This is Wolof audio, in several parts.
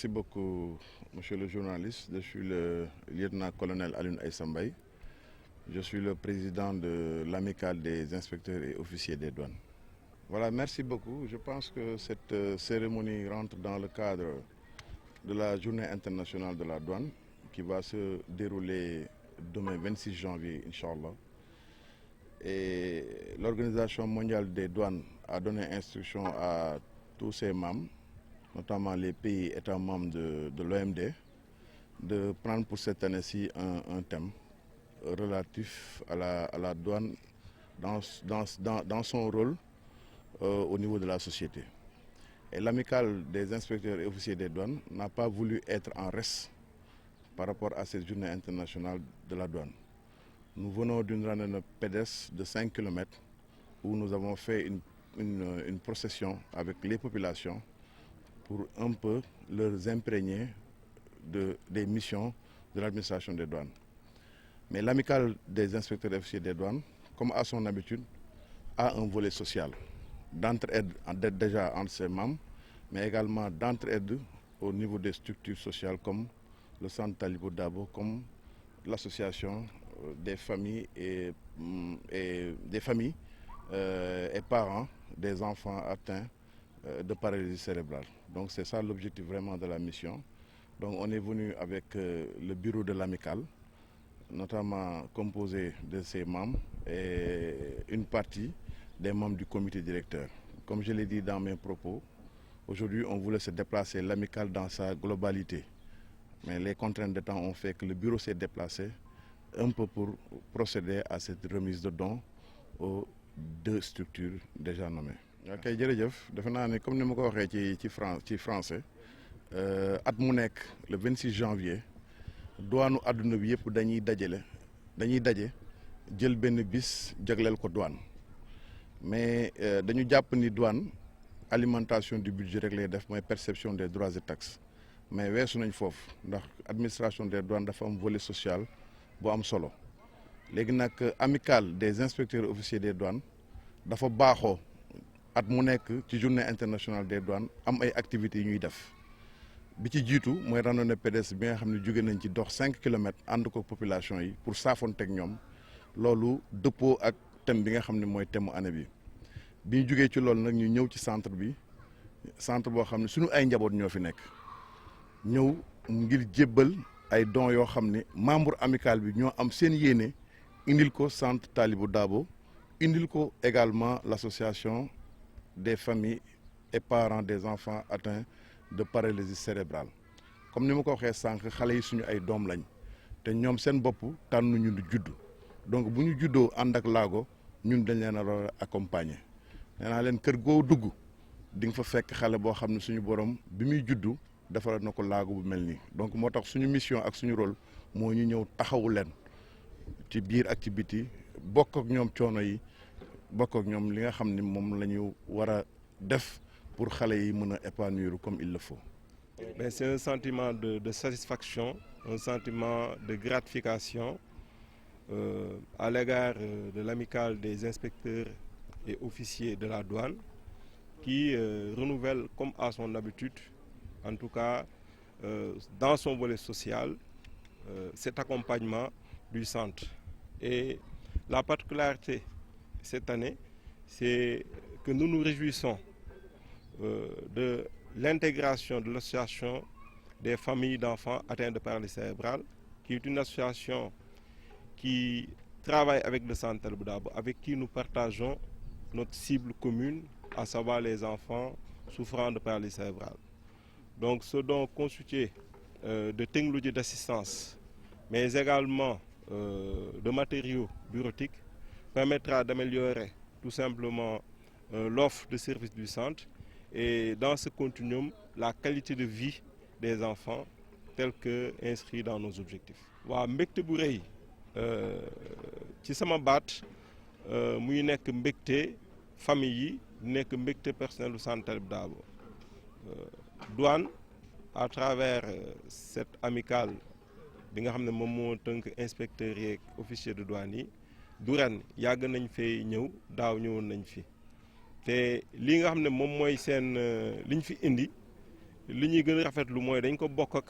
Merci beaucoup, monsieur le journaliste. Je suis le lieutenant-colonel Alioune Aïssa Mbaye. Je suis le président de l'amicale des inspecteurs et officiers des douanes. Voilà, merci beaucoup. Je pense que cette cérémonie rentre dans le cadre de la journée internationale de la douane qui va se dérouler demain 26 janvier, Inch'Allah. Et l'Organisation mondiale des douanes a donné instruction à tous ses membres, notamment les pays états membres de l'OMD, de prendre pour cette année-ci un thème relatif à la douane dans son rôle au niveau de la société. Et l'amicale des inspecteurs et officiers des douanes n'a pas voulu être en reste par rapport à cette journée internationale de la douane. Nous venons d'une randonnée pédestre de 5 km où nous avons fait une procession avec les populations pour un peu leur imprégner des missions de l'administration des douanes. Mais l'amicale des inspecteurs et officiers des douanes, comme à son habitude, a un volet social, d'entraide déjà entre ses membres, mais également d'entraide au niveau des structures sociales comme le Centre Talibou Dabo, comme l'association des familles et parents des enfants atteints de paralysie cérébrale. Donc c'est ça l'objectif vraiment de la mission. Donc on est venu avec le bureau de l'amicale, notamment composé de ses membres et une partie des membres du comité directeur. Comme je l'ai dit dans mes propos, aujourd'hui on voulait se déplacer l'amicale dans sa globalité. Mais les contraintes de temps ont fait que le bureau s'est déplacé un peu pour procéder à cette remise de dons aux deux structures déjà nommées. Ok, jërëjëf defe naa ne comme ni ma ko waxee ci français at mu nekk le 26 janvier douane àdduna bi yëpp dañuy daje jël benn bis jagleel ko douane mais dañu jàpp ni douane alimentation du budget rek lay def mooy perception des droits et taxes mais weesu nañ foofu ndax administration des douanes dafa am volet social bu am solo léegi nag amicale des inspecteurs officiers des douanes dafa baaxoo at mu nekk ci journée internationale des douanes am ay activités yu ñuy def bi ci jiitu mooy randonnée pédestre bi nga xam ne jóge nañ ci dox 5 kilomètres ànd ko population yi pour saafonteeg ñoom loolu dëppoo ak thème bi nga xam ne mooy thème année bi ñu jógee ci loolu nag ñu ñëw ci centre boo xam ne suñu ay njaboot ñoo fi nekk ñëw ngir jébbal ay dons yoo xam ne membre amical bi ñoo am seen yéene indil ko centre Talibou Dabo indil ko également l'association des familles et parents des enfants atteints de paralysie cérébrale comme ni ma ko waxee sànq xale yi suñu ay doom lañ te ñoom seen bopp tànnuñu ñu judd donc bu ñu juddoo ànd ak laago ñun dañ leen a accompagner nee naa leen kër goo dugg di nga fa fekk xale boo xam ne suñu borom bi muy juddu defaral na ko laago bu mel nii donc moo tax suñu mission ak suñu rôle moo ñu ñëw taxawu leen ci biir ak ci biti bokk ak ñoom coono yi bokk ak ñoom li nga xam ne moom la ñu war a def pour xale yi mën a épanouir comme il le faut. Mais c'est un sentiment de satisfaction, un sentiment de gratification à l'égard de l'amicale des inspecteurs et officiers de la douane qui renouvelle comme à son habitude, en tout cas dans son volet social, cet accompagnement du centre. Et la particularité cette année, c'est que nous nous réjouissons de l'intégration de l'association des familles d'enfants atteints de paralysie cérébrale, qui est une association qui travaille avec le Centre Talibou Dabo, avec qui nous partageons notre cible commune, à savoir les enfants souffrant de paralysie cérébrale. Donc ce don constitué de technologies d'assistance, mais également de matériaux bureautiques, permettra d'améliorer tout simplement l'offre de services du centre et dans ce continuum, la qualité de vie des enfants telle que inscrit dans nos objectifs. Waa mbégte bu rëy ci sama baat muy nekk mbégte famille yi nekk mbégte personnel du Centre Talibou Dabo douane à travers cette amicale bi nga xam ne moom moo tënk inspecteurs yeeg officiers de douane yi du ren yàgg nañ fee ñëw daaw ñëwoon nañ fi te li nga xam ne moom mooy seen liñ fi indi li ñuy gën a rafetlu mooy dañ ko bokk ak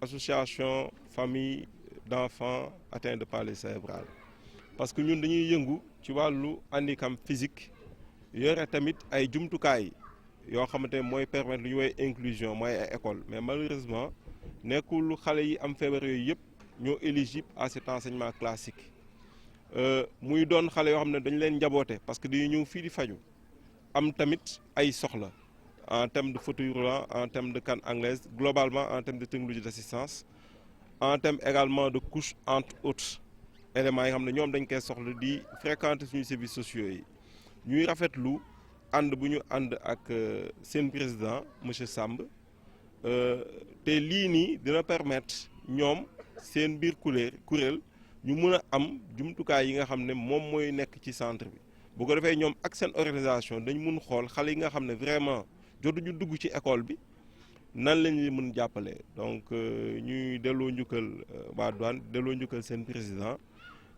association famille d'enfants atteints de paralysie cérébrale parce que ñun dañuy yëngu ci wàllu handicap physique yore tamit ay jumtukaay yoo xamante ne mooy permettre lu ñu woowee inclusion mooy ay école mais malheureusement nekkul xale yi am feebar yooyu yëpp ñoo éligible à cet enseignement classique muy doon xale yoo xam ne dañu leen njaboote parce que dañuy ñëw fii di faju am tamit ay soxla en termes de fauteuil roulant en termes de canne anglaise globalement en termes de technologie d'assistance en termes également de couche entre autres éléments yi xam ne ñoom dañ koy soxla di fréquenter suñu services sociaux yi ñuy rafetlu ànd bu ñu ànd ak seen président monsieur Samb te lii nii dina permettre ñoom seen biir kuréel ñu mën a am jumtukaay yi nga xam ne moom mooy nekk ci centre bi bu ko defee ñoom ak seen organisation dañ mun xool xale yi nga xam ne vraiment jotuñu dugg ci école bi nan lañ leen mën jàppale donc ñuy delloo njukkal waa douane delloo njukkal seen président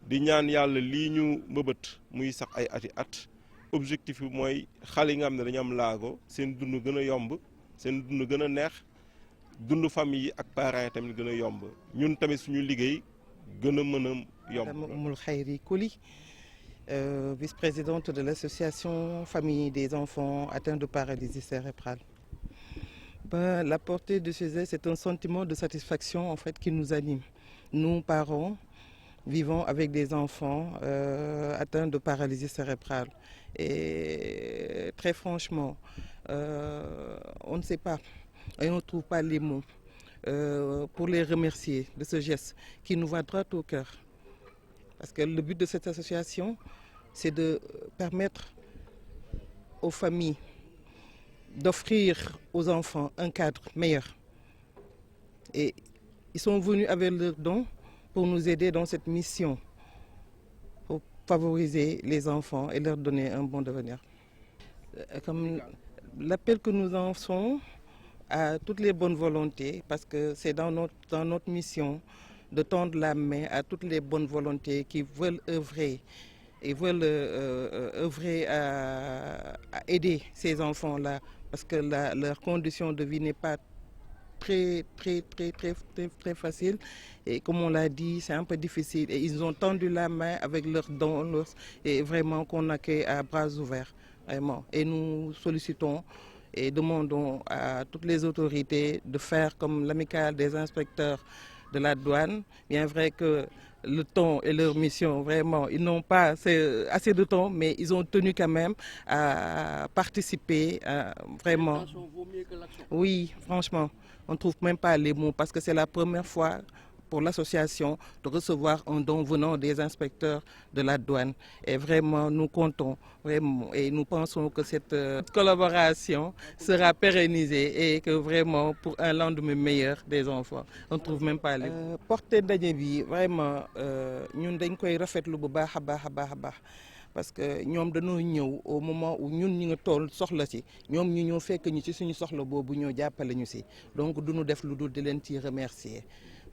di ñaan yàlla lii ñu mbëbët muy sax ay ati at objectif bi mooy xale yi nga xam ne dañu am laago seen dund gën a yomb seen dund gën a neex dund famille yi ak parents yi tamit gën a yomb ñun tamit suñu liggéey gën a mën a yomb. Madame Oumoul Khayri Koli, vice-présidente de l'association Famille des enfants atteints de paralysie cérébrale. La portée de ce geste, c'est un sentiment de satisfaction en fait qui nous anime. Nous, parents, vivons avec des enfants atteints de paralysie cérébrale. Et très franchement, on ne sait pas et on ne trouve pas les mots pour les remercier de ce geste qui nous va droit au cœur. Parce que le but de cette association, c'est de permettre aux familles d'offrir aux enfants un cadre meilleur. Et ils sont venus avec leurs dons pour nous aider dans cette mission, pour favoriser les enfants et leur donner un bon devenir. Comme l'appel que nous en faisons à toutes les bonnes volontés, parce que c'est dans notre mission de tendre la main à toutes les bonnes volontés qui veulent œuvrer et veulent œuvrer à aider ces enfants-là, parce que leur condition de vie n'est pas très facile et comme on l'a dit, c'est un peu difficile et ils ont tendu la main avec leurs dons et vraiment qu'on accueille à bras ouverts, vraiment. Et nous sollicitons et demandons à toutes les autorités de faire comme l'amicale des inspecteurs de la douane. Bien vrai que le temps et leur mission, vraiment, ils n'ont pas assez de temps, mais ils ont tenu quand même à participer, vraiment. L'intention vaut mieux que l'action. Oui, franchement, on ne trouve même pas les mots parce que c'est la première fois pour l'association de recevoir un don venant des inspecteurs de la douane. Et vraiment, nous comptons vraiment et nous pensons que cette collaboration sera pérennisée et que vraiment pour un lendemain meilleur des enfants. On ne trouve même pas les mots. Portée ndaje bi vraiment ñun dañ koy rafetlu bu baax a baax parce que ñoom dañoo ñëw au moment où ñun ñu nga toll soxla ci ñoom ñu ñëw fekk ñu ci suñu soxla boobu ñoo jàppale ñu si donc duñu def lu dul di leen ci remercier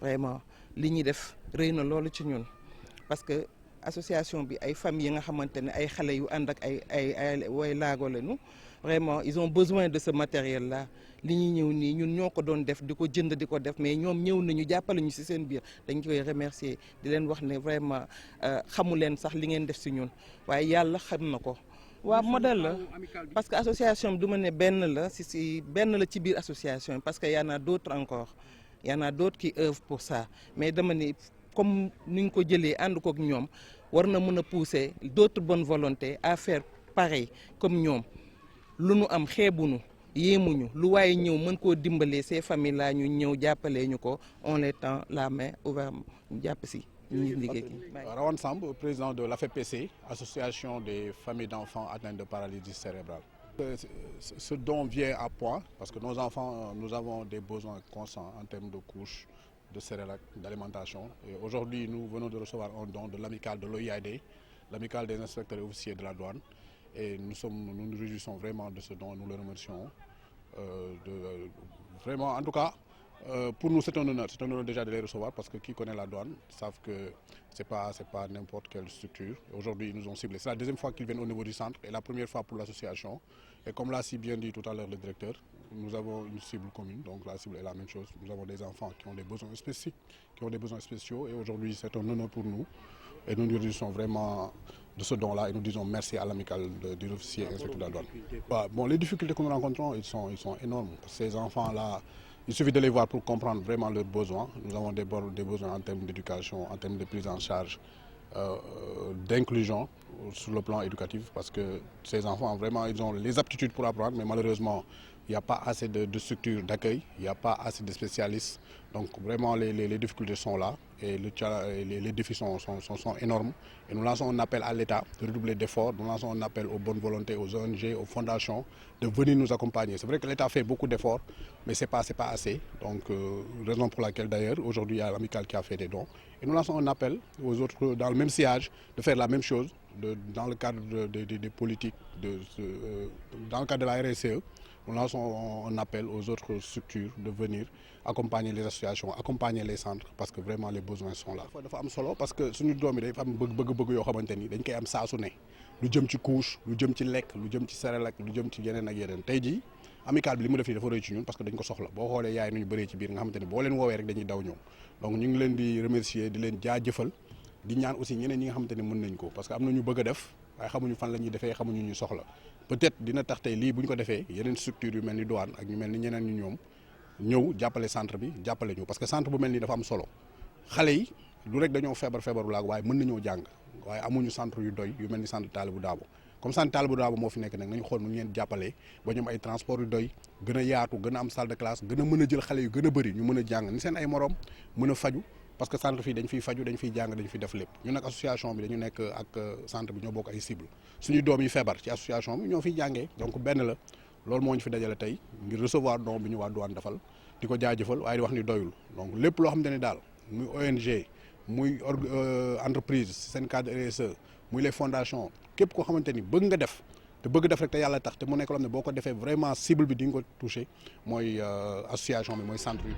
vraiment li ñuy def rëy na loolu ci ñun parce que association bi ay famille yi nga xamante ne ay xale yu ànd ak ay way laago lañu vraiment ils ont besoin de ce matériel là li ñuy ñëw nii ñun ñoo ko doon def di ko jënd di ko def mais ñoom ñëw nañu jàppale ñu ci seen biir dañ koy remercier di leen wax ne vraiment xamu leen sax li ngeen def ci ñun waaye yàlla xam na ko. waaw modèle la parce que association bi du ma ne benn la benn la ci biir association parce que y en a d'autres encore y en a d'autres qui œuvrent pour ça mais dama ne comme ni ñu ko jëlee ànd kook ñoom war na mën a pousser d'autres bonnes volontés à faire pareil comme ñoom lu nu am xeebuñu yéemuñu lu waaye ñëw mën koo dimbalee ces familles là ñu ñëw jàppalee ñu ko on les tend la main ouverte ñu jàpp si ñu ngi liggéey. Rawane Samb, président de l'AFPC, Association des familles d'enfants atteints de paralysie cérébrale. Ce don vient à point parce que nos enfants, nous avons des besoins constants en termes de couches, de céréales, d'alimentation. Aujourd'hui, nous venons de recevoir un don de l'amicale de l'OIAD, l'amicale des inspecteurs et officiers de la douane. Et nous nous réjouissons vraiment de ce don, nous le remercions. Vraiment, en tout cas, Pour nous, c'est un honneur déjà de les recevoir parce que qui connaît la douane savent que c'est pas n'importe quelle structure. Aujourd'hui, ils nous ont ciblés. C'est la deuxième fois qu'ils viennent au niveau du centre et la première fois pour l'association. Et comme l'a si bien dit tout à l'heure le directeur, nous avons une cible commune, donc la cible est la même chose. Nous avons des enfants qui ont des besoins spéciaux, et aujourd'hui, c'est un honneur pour nous. Et nous nous réjouissons vraiment de ce don-là et nous disons merci à l'amicale des officiers inspecteurs de la douane. Bon, les difficultés que nous rencontrons, ils sont énormes. Ces enfants-là, il suffit de les voir pour comprendre vraiment leurs besoins. Nous avons des besoins en termes d'éducation, en termes de prise en charge, d'inclusion sur le plan éducatif, parce que ces enfants, vraiment, ils ont les aptitudes pour apprendre, mais malheureusement, il n'y a pas assez de structures d'accueil, il n'y a pas assez de spécialistes. Donc vraiment, les difficultés sont là et les défis sont énormes. Et nous lançons un appel à l'État de redoubler d'efforts, nous lançons un appel aux bonnes volontés, aux ONG, aux fondations, de venir nous accompagner. C'est vrai que l'État fait beaucoup d'efforts, mais ce n'est pas assez. Donc, raison pour laquelle d'ailleurs, aujourd'hui, il y a l'amicale qui a fait des dons. Et nous lançons un appel aux autres, dans le même sillage, de faire la même chose, dans le cadre des politiques, dans le cadre de la RSE. Nous lançons un appel aux autres structures de venir accompagner les associations, accompagner les centres, parce que vraiment les besoins sont là. dafa am solo parce que suñu doom yi dafa am bëgg-bëgg yoo xamante ni dañ koy am saa su ne lu jëm ci couche, lu jëm ci lekk, lu jëm ci céréales, lu jëm ci yeneen ak yeneen. Tey jii amicale bi li mu def nii dafa rëy ci ñun parce que dañ ko soxla boo xoolee yaay nu ñu bëree ci biir nga xamante ni boo leen woowee rek dañuy daw ñëw. Donc ñu ngi leen di remercier di leen jaajëfal di ñaan aussi ñeneen ñi nga xamante ni mën nañ ko parce que am na ñu bëgg a def waaye xamuñu fan la ñuy defee xamuñu ñu soxla. Peut-être dina tax tey lii bu ñu ko defee yeneen structure yu mel ni douane ak ñu mel ni ñeneen ñu ñoom ñëw jàppale centre bi jàppale ñu parce que centre bu mel nii dafa am solo xale yi lu rek dañoo feebaru laag waaye mën nañoo jàng waaye amuñu centre yu doy yu mel ni centre Talibou Dabo comme centre Talibou Dabo moo fi nekk nag nañu xool nu ñu leen jàppalee ba ñu am ay transport yu doy gën a yaatu gën a am salle de classe gën a mën a jël xale yu gën a bëri ñu mën a jàng ni seen ay morom mën a faju parce que centre fii dañ fiy faju dañ fiy jàng dañ fiy def lépp ñun nag association bi dañu nekk ak centre bi ñoo bokk ay cible suñu doom yi feebar ci association bi ñoo fiy jàngee donc benn la loolu moo ñu fi dajale tey ngir recevoir don bi ñu waa douane defal di ko jaajëfal waaye di wax ni doyul donc lépp loo xamante ne daal muy ONG muy entreprise seen cadre RSE muy les fondations képp koo xamante ni bëgg nga def te bëgg def rek te yàlla tax te mu nekk loo xam ne boo ko defee vraiment cible bi di nga ko touché mooy association bi mooy centre yu